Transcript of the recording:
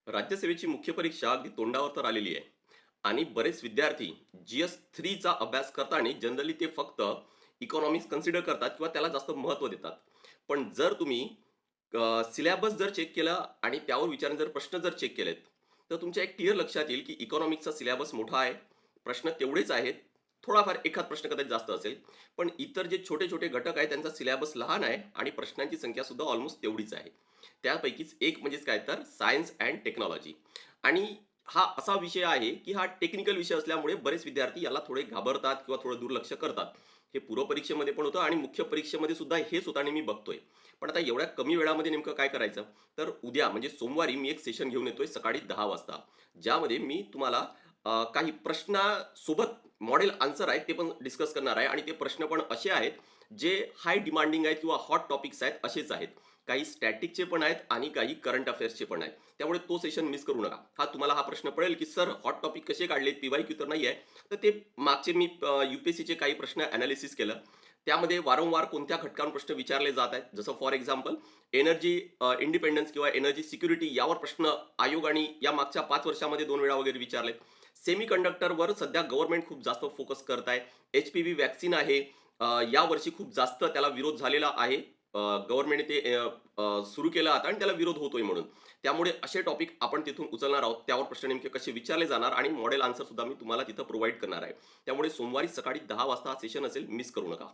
राज्यसेवेची मुख्य परीक्षा अगदी तोंडावर तर आलेली आहे आणि बरेच विद्यार्थी GS3 चा अभ्यास करताना जनरली ते फक्त इकॉनॉमिक्स कन्सिडर करतात किंवा त्याला जास्त महत्त्व देतात. पण जर तुम्ही सिलेबस जर चेक केला आणि त्यावर विचारून जर प्रश्न जर चेक केलेत, तर तुमच्या एक क्लिअर लक्षात येईल की इकॉनॉमिक्सचा सिलेबस मोठा आहे. प्रश्न तेवढेच आहेत. थोडाफार एखाद प्रश्न कदाचित जास्त असेल. पण इतर जे छोटे-छोटे घटक आहेत त्यांचा सिलेबस लहान आहे आणि प्रश्नांची संख्या सुद्धा ऑलमोस्ट तेवढीच आहे. त्यापैकीच एक म्हणजेच काय तर सायन्स अँड टेक्नॉलॉजी. आणि हा असा विषय आहे, की हा टेक्निकल विषय असल्यामुळे बरेच विद्यार्थी याला थोडे घाबरतात किंवा थोडं दुर्लक्ष करतात. हे पूर्व परीक्षेमध्ये पण होतं आणि मुख्य परीक्षेमध्ये सुद्धा हेच होताना मी बघतोय. पण आता एवढ्या कमी वेळामध्ये नेमकं काय करायचं? तर उद्या म्हणजे सोमवारी मी एक सेशन घेऊन येतोय सकाळी 10 वाजता. ज्यामध्ये मी तुम्हाला काही प्रश्नासोबत मॉडेल आन्सर आहेत ते पण डिस्कस करणार आहे आणि ते प्रश्न पण असे आहेत, जे हाय डिमांडिंग आहेत किंवा हॉट टॉपिक्स आहेत असेच आहेत. काही स्टॅटिकचे पण आहेत आणि काही करंट अफेअर्सचे पण आहेत. त्यामुळे तो सेशन मिस करू नका. तुम्हाला हा प्रश्न पडेल, की सर हॉट टॉपिक कसे काढले? पी-वाय-क्यू तर नाही आहे. तर ते मागचे मी यू-पी-एस-सीचे काही प्रश्न एनालिसिस केलं. त्यामध्ये वारंवार कोणत्या घटकांवर प्रश्न विचारले जात आहेत. जसं फॉर एक्झाम्पल एनर्जी इंडिपेंडन्स किंवा एनर्जी सिक्युरिटी यावर प्रश्न आयोगाने या मागच्या 5 वर्षामध्ये 2 वेळा वगैरे विचारलेत. सेमीकंडक्टरवर सध्या गव्हर्नमेंट खूप जास्त फोकस करत आहे. एच-पी-व्ही व्हॅक्सीन आहे. यावर्षी खूप जास्त त्याला विरोध झालेला आहे. गव्हर्नमेंटने ते सुरू केलं आता आणि त्याला विरोध होतोय म्हणून. त्यामुळे असे टॉपिक आपण तिथून उचलणार आहोत. त्यावर प्रश्न नेमके कसे विचारले जाणार आणि मॉडेल आन्सर सुद्धा मी तुम्हाला तिथं प्रोव्हाईड करणार आहे. त्यामुळे सोमवारी सकाळी 10 वाजता हा सेशन असेल, मिस करू नका.